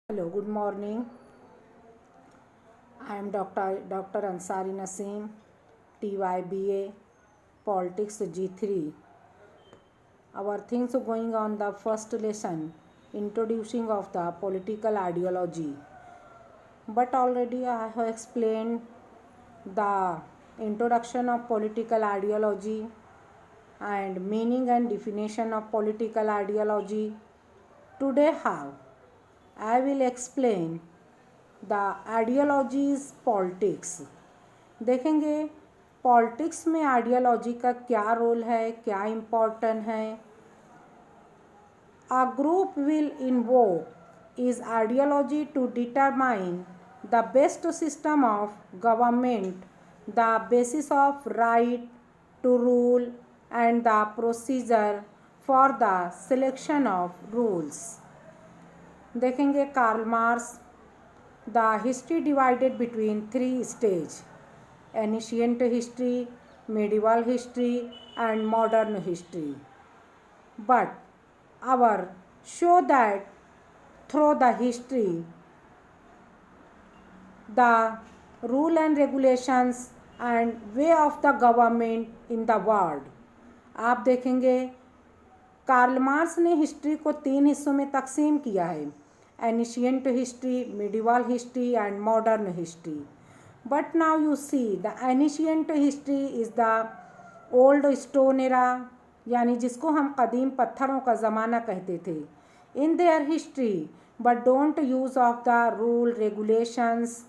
Hello, good morning. I am Dr. Ansari Naseem, TYBA, Politics G3. Our things are going on the first lesson, introducing of the political ideology. But already I have explained the introduction of political ideology and meaning and definition of political ideology. Today how I will explain the ideologies politics. देखेंगे politics में ideology का क्या role है, क्या important है। A group will invoke is ideology to determine the best system of government, the basis of right to rule and the procedure for the selection of rules. देखेंगे Karl Marx the history divided between three stages: ancient history, medieval history and modern history. But our show that through the history the rule and regulations and way of the government in the world. आप देखेंगे Karl marks ने history को 3 हिस्सों में तकसीम किया है: ancient history, medieval history and modern history. But now you see the ancient history is the old stone era, यानी जिसको हम कदीम पत्थरों का ज़माना कहते थे. In their history but don't use of the rule, regulations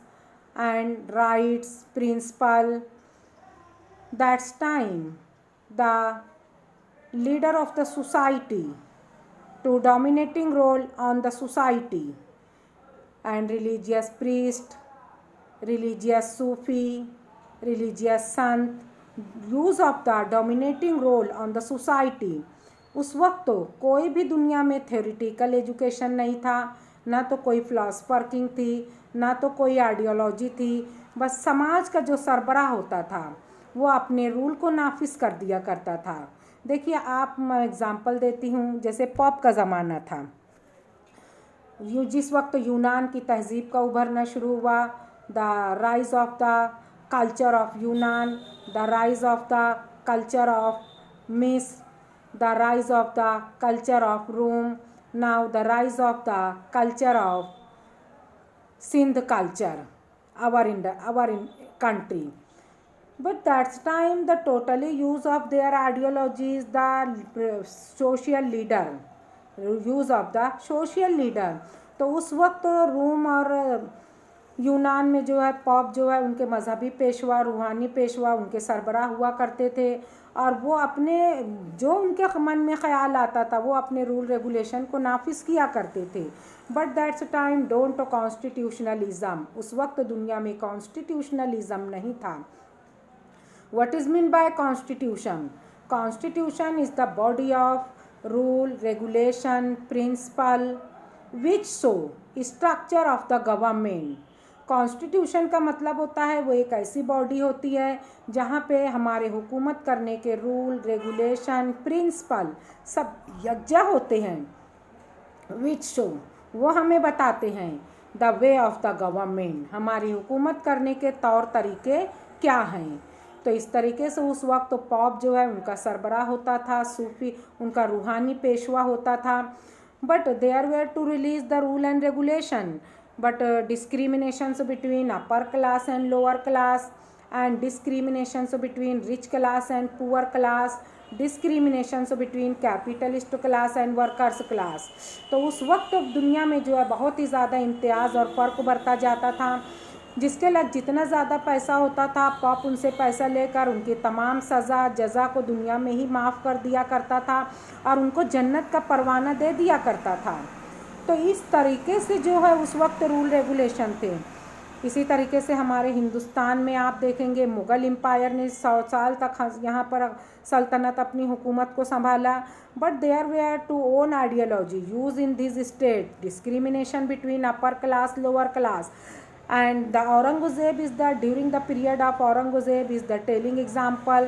and rights, principle. That's time the leader of the society to dominating role on the society, and religious priest, religious Sufi, religious sant use of the dominating role on the society. उस वक्त तो कोई भी दुनिया में theoretical education नहीं था, ना तो कोई फिलासफर किंग थी, ना तो कोई आइडियोलॉजी थी। बस समाज का जो सरबराह होता था वो अपने रूल को नाफिज कर दिया करता था। देखिए आप मैं एग्ज़ाम्पल देती हूँ, जैसे पॉप का ज़माना था, जिस वक्त यूनान की तहज़ीब का उभरना शुरू हुआ, the rise of the culture of यूनान, the rise of the culture of मिस, the rise of the culture of Rome, now the rise of the culture of Sindh culture, our country. But that's time the totally use of their ideologies, the social leader, use of the social leader. तो उस वक्त रोम और यूनान में जो है pop जो है उनके मजहबी पेशवा, रूहानी पेशवा उनके सरबराह हुआ करते थे, और वो अपने जो उनके मन में ख्याल आता था वो अपने रूल रेगुलेशन को नाफिज किया करते थे. But that's time don't constitutionalism. उस वक्त दुनिया में कॉन्स्टिट्यूशनलिज्म नहीं था. What is meant by constitution? Constitution is the body of rule, regulation, principle which show structure of the government. Constitution का मतलब होता है वो एक ऐसी बॉडी होती है जहाँ पे हमारे हुकूमत करने के रूल, रेगुलेशन, प्रिंसिपल सब यज्ञ होते हैं. विच शो वो हमें बताते हैं the way of the government, हमारी हुकूमत करने के तौर तरीके क्या हैं. तो इस तरीके से उस वक्त तो पॉप जो है उनका सरबराह होता था, सूफी उनका रूहानी पेशवा होता था. But there were two release the rule and regulation, but discriminations between upper class and lower class, and discriminations between rich class and poor class, discriminations between capitalist class and workers class. तो उस वक्त दुनिया में जो है बहुत ही ज़्यादा इम्तियाज़ और फ़र्क बढ़ता जाता था. जिसके लग जितना ज़्यादा पैसा होता था पॉप उनसे पैसा लेकर उनकी तमाम सज़ा जज़ा को दुनिया में ही माफ़ कर दिया करता था और उनको जन्नत का परवाना दे दिया करता था. तो इस तरीके से जो है उस वक्त रूल रेगुलेशन थे. इसी तरीके से हमारे हिंदुस्तान में आप देखेंगे मुग़ल एम्पायर ने 100 साल तक यहाँ पर सल्तनत अपनी हुकूमत को संभाला. But there were two own ideology use in this state, discrimination between upper class lower class. And the Aurangzeb is the during the period of Aurangzeb is the telling example,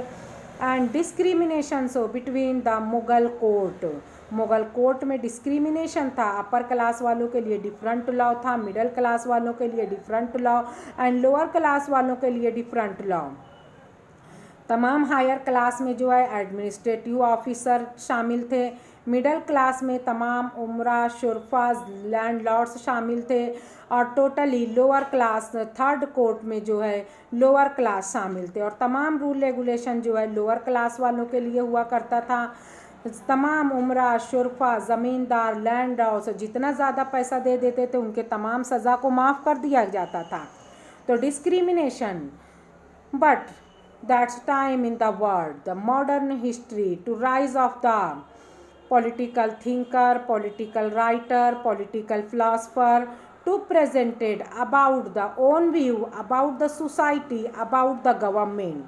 and discrimination so between the Mughal court. Mughal court में discrimination था, upper class वालों के लिए different law था, middle class वालों के लिए different law and lower class वालों के लिए डिफरेंट लॉ। तमाम हायर क्लास में जो है एडमिनिस्ट्रेटिव ऑफिसर शामिल थे, मिडिल क्लास में तमाम उमरा, शुरफा, लैंडलॉर्ड्स शामिल थे और totally lower class third court में जो है लोअर क्लास शामिल थे और तमाम रूल रेगुलेशन जो है लोअर क्लास वालों के लिए हुआ करता था। तमाम उमरा, शुरफा, ज़मींदार, लैंड हाउस जितना ज़्यादा पैसा दे देते थे उनके तमाम सज़ा को माफ़ कर दिया जाता था। तो discrimination, but that's time in the world, the modern history, to rise of the political thinker, political writer, political philosopher, to presented about the own view, about the society, about the government.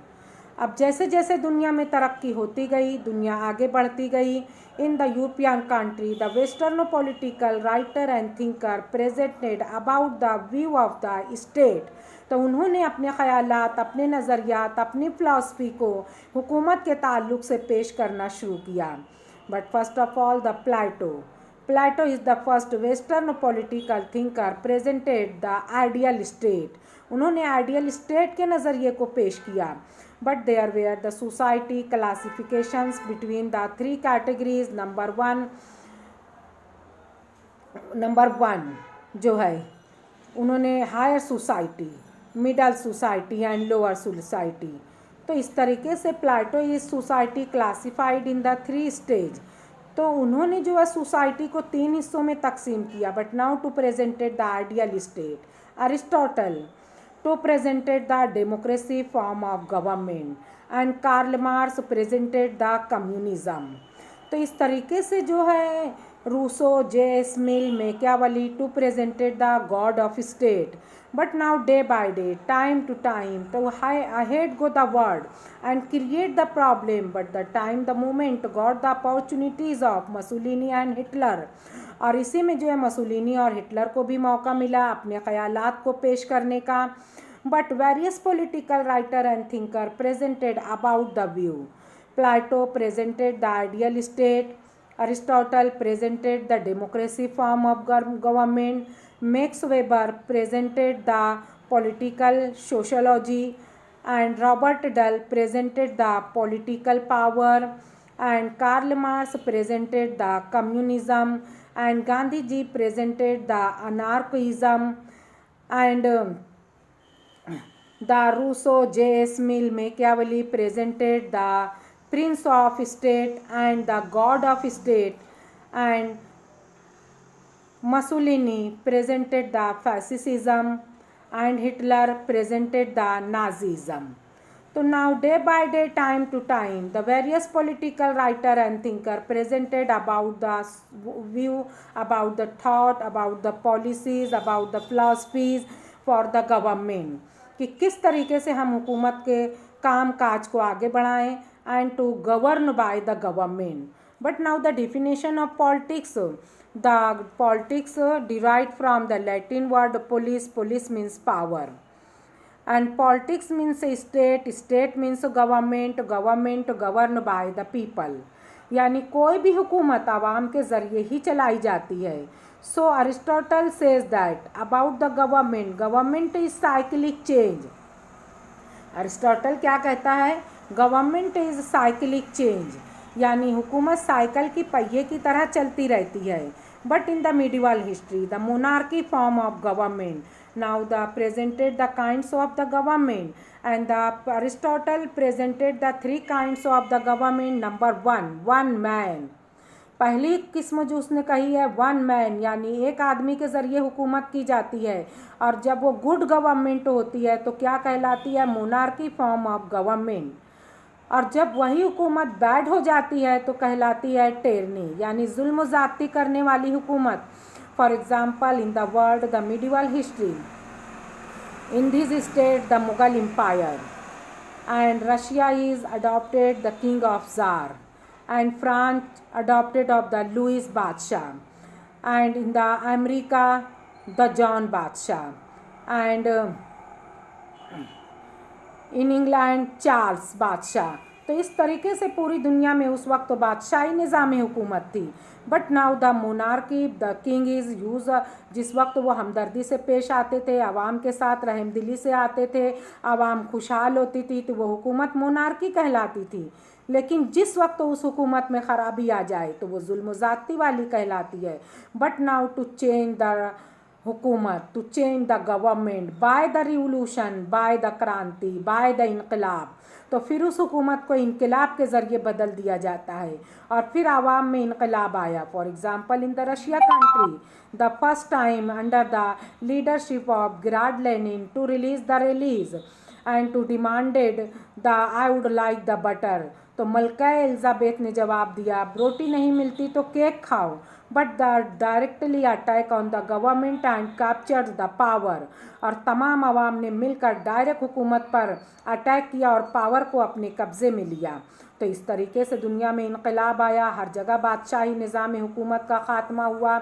अब जैसे जैसे दुनिया में तरक्की होती गई, दुनिया आगे बढ़ती गई, in the European country the western political writer and thinker presented about the view of the state. तो उन्होंने अपने ख़यालात, अपने नज़रियात, अपनी फ़िलासफ़ी को हुकूमत के ताल्लुक़ से पेश करना शुरू किया। But first of all the Plato is the first western political thinker presented the ideal state. उन्होंने आइडियल स्टेट के नज़रिए को पेश किया। But there were the society classifications between the three categories. Number one जो है उन्होंने higher society, middle society and lower society. तो इस तरीके से Plato is society classified in the three stage. तो उन्होंने जो है सोसाइटी को तीन हिस्सों में तकसीम किया। But now too presented the ideal state. Aristotle too presented the democracy form of government and Karl Marx presented the communism. तो इस तरीके से जो है Rousseau, JS. Mill, Machiavelli too presented the god of state. But now day by day, time to time, to ahead go the world and create the problem. But the time, the moment got the opportunities of Mussolini and Hitler. और इसी में जो है मसूलिनी और Hitler को भी मौका मिला अपने ख़यालात को पेश करने का। But various political writer and thinker presented about the view. Plato presented the ideal state. Aristotle presented the democracy form of government. Max Weber presented the political sociology and Robert Dahl presented the political power and Karl Marx presented the communism and Gandhi ji presented the anarchism and the Rousseau, J.S. Mill, Machiavelli presented the prince of state and the god of state and Mussolini presented the fascism and Hitler presented the Nazism. So now day by day, time to time, the various political writer and thinker presented about the view, about the thought, about the policies, about the philosophies for the government कि किस तरीके से हम हुकूमत के काम काज को आगे बढ़ाएं and to govern by the government. But now the definition of politics. The politics derived from the Latin word polis. Polis means power. And politics means a state. State means government. Government governed by the people. यानी कोई भी हुकूमत आवाम के ज़रिए ही चलाई जाती है. So Aristotle says that about the government. Government is cyclic change. Aristotle क्या कहता है? Government is cyclic change. यानी हुकूमत साइकिल की पहिए की तरह चलती रहती है. But in the medieval history, the monarchy form of government. Now the presented the kinds of the government and the Aristotle presented the three kinds of the government. Number one man. पहली किस्म जो उसने कही है one man, यानी एक आदमी के ज़रिए हुकूमत की जाती है और जब वो गुड गवर्नमेंट होती है तो क्या कहलाती है? Monarchy form of government. और जब वही हुकूमत बैड हो जाती है तो कहलाती है टेरनी, यानी जुल्म ज़्यादती करने वाली हुकूमत। For example in the world the medieval history, in this state the Mughal empire and Russia is adopted the king of tsar and France adopted of the Louis Badshaw, and in the America the John Badshaw, and in England Charles Badshaw, तो इस तरीके से पूरी दुनिया में उस वक्त बादशाही निज़ाम हुकूमत थी। But now the monarchy the king is use, जिस वक्त वो हमदर्दी से पेश आते थे, आवाम के साथ रहमदिली से आते थे, आवाम खुशहाल होती थी, तो वो हुकूमत मोनार्की कहलाती थी। लेकिन जिस वक्त उस हुकूमत में ख़राबी आ जाए तो वो जुल्म ज़्यादती वाली कहलाती है। But now to change the हुकूमत, to change the government by the revolution, by the क्रांति, बाय द इनकलाब, तो फिर उस हुकूमत को इनकलाब के ज़रिए बदल दिया जाता है और फिर आवाम में इनकलाब आया। For example in the Russia country the first time under the leadership of गिराड Lenin to release the release and to demanded the I would like the butter, तो मलका एलिजाबेथ ने जवाब दिया, रोटी नहीं मिलती तो केक खाओ। But the directly attack on the government and captured the power, और तमाम आवाम ने मिलकर डायरेक्ट हुकूमत पर अटैक किया और पावर को अपने कब्ज़े में लिया। तो इस तरीके से दुनिया में इनकलाब आया, हर जगह बादशाही निज़ाम हुकूमत का ख़ात्मा हुआ।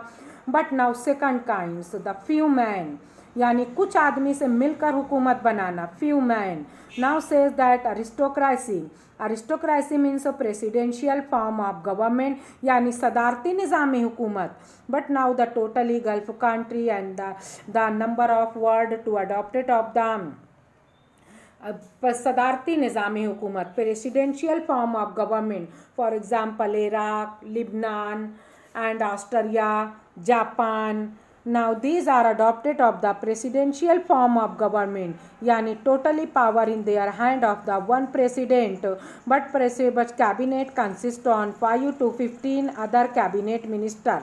But now second kinds the few man, यानी कुछ आदमी से मिलकर हुकूमत बनाना, few man. Now says that aristocracy, aristocracy means a presidential form of government, यानी सदारती निज़ाम हुकूमत। But now the totally gulf country and the number of world to adopted of the सदारती निज़ाम हुकूमत, presidential form of government, for example Iraq, Lebanon and Austria, Japan. Now these are adopted of the presidential form of government, यानी totally power in their hand of the one president, but cabinet consists on 5 to 15 other cabinet minister.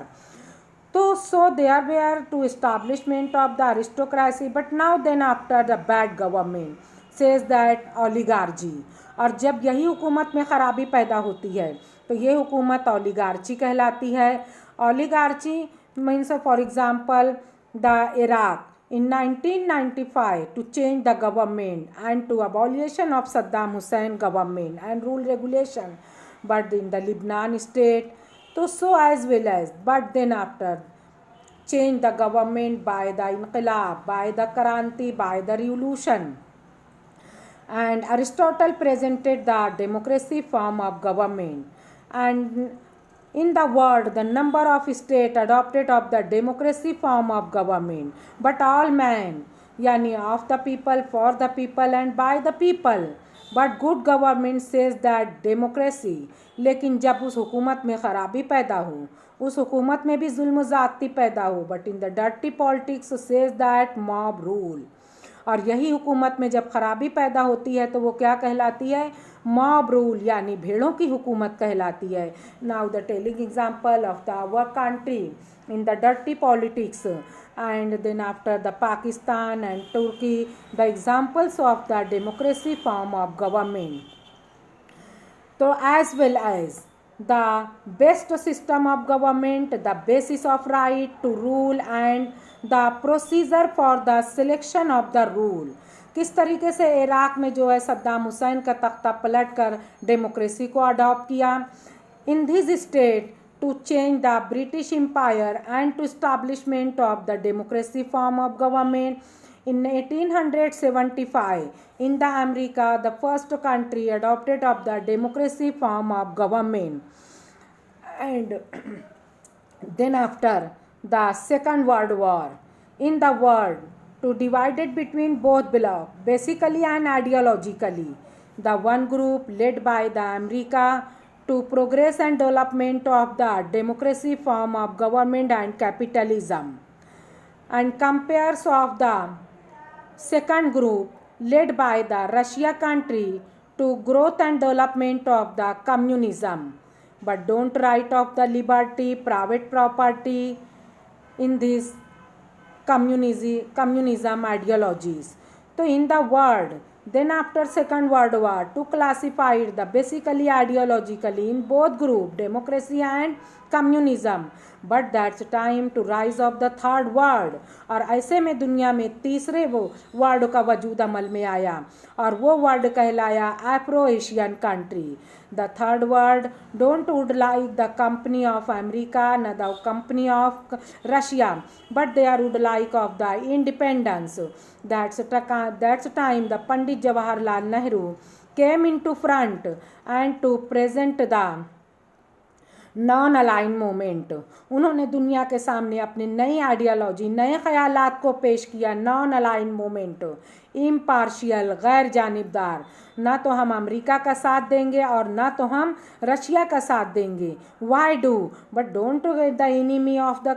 So there were two establishment of the aristocracy, but now then after the bad government says that oligarchy, और जब यही हुकूमत में ख़राबी पैदा होती है तो ये हुकूमत ओलिगार्ची कहलाती है। ओलिगार्ची means for example the Iraq in 1995 to change the government and to abolition of Saddam Hussein government and rule regulation, but in the Lebanon state so as well as, but then after change the government by the inqilab, by the kranti, by the revolution. And Aristotle presented the democracy form of government, and in the world the number of states adopted of the democracy form of government, but all men, yani of the people, for the people and by the people, but good government says that democracy, लेकिन जब उस हुकूमत में ख़राबी पैदा हो, उस हुकूमत में भी जुल्म ज़्यादती पैदा हो, but in the dirty politics says that mob rule, और यही हुकूमत में जब ख़राबी पैदा होती है तो वो क्या कहलाती है, मॉब रूल, यानी भेड़ों की हुकूमत कहलाती है। Now the telling example of the our country in the dirty politics and then after the Pakistan and तुर्की the examples of the democracy form of government, तो as well as the best system of government, the basis of right to rule and the procedure for the selection of the rule. किस तरीके से Iraq में जो है सद्दाम हुसैन का तख्ता पलट कर डेमोक्रेसी को अडॉप्ट किया। In this state to change the British empire and to establishment of the democracy form of government in 1875 in the America, the first country adopted of the democracy form of government, and then after the Second World War in the world to divided between both blocs basically and ideologically. The one group led by the America to progress and development of the democracy form of government and capitalism, and compares of the second group led by the Russia country to growth and development of the communism, but don't write of the liberty, private property in these communism ideologies. So in the world, then after Second World War, to classify the basically ideologically in both group, democracy and communism, but that's time to rise of the third world, और ऐसे में दुनिया में तीसरे वो world का वजूद अमल में आया और वो वर्ल्ड कहलाया Afro Asian country. The third world don't would like the company of America न the company of Russia, but they are would like of the independence. That's time the Pandit Jawaharlal Nehru came into front and to present the non align movement. उन्होंने दुनिया के सामने अपनी नई ideology, नए ख्यालात को पेश किया। नॉन अलाइन मोमेंट, इम्पार्शियल, गैर जानिबदार। ना तो हम अमेरिका का साथ देंगे और ना तो हम रशिया का साथ देंगे। Why do but don't the enemy of the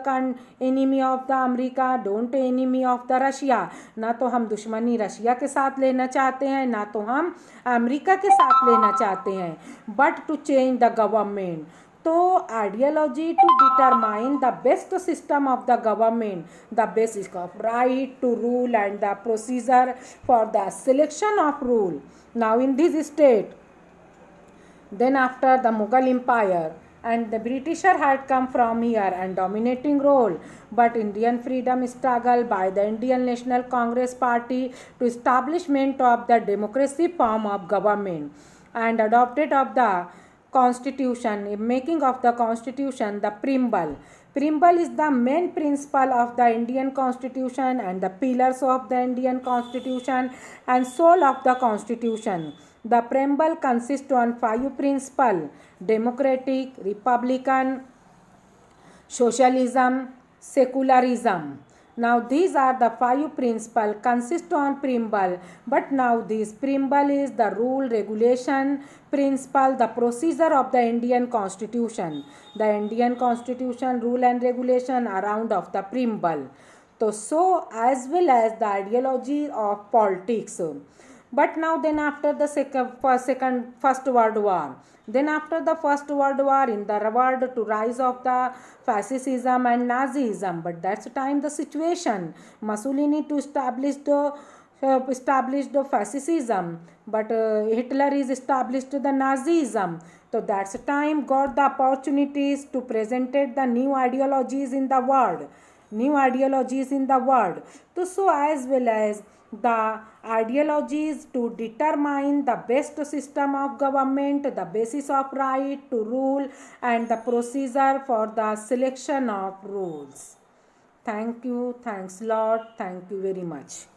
America, don't enemy of the Russia. ना तो हम दुश्मनी रशिया के साथ लेना चाहते हैं, ना तो हम अमेरिका के साथ लेना चाहते हैं, but to change the government. तो ideology to determine the best system of the government, the basis of right to rule and the procedure for the selection of rule. Now in this state, then after the Mughal Empire and the Britisher had come from here and dominating role, but Indian freedom struggle by the Indian National Congress Party to establishment of the democracy form of government and adopted of the constitution, making of the constitution the preamble. Preamble is the main principle of the Indian constitution and the pillars of the Indian constitution and soul of the constitution. The preamble consists on 5 principles: democratic, republican, socialism, secularism. Now these are the 5 principles consist on preamble, but now this preamble is the rule, regulation, principle, the procedure of the Indian constitution. The Indian constitution, rule and regulation around of the preamble. So as well as the ideology of politics. But now then after the first world war, then after the first world war, in the world to rise of the fascism and Nazism, but that's the time the situation Mussolini to establish the fascism, but Hitler is established the Nazism. So that's the time got the opportunities to presented the new ideologies in the world, so as well as the ideologies to determine the best system of government, the basis of right to rule and the procedure for the selection of rules. Thank you. Thanks a lot. Thank you very much.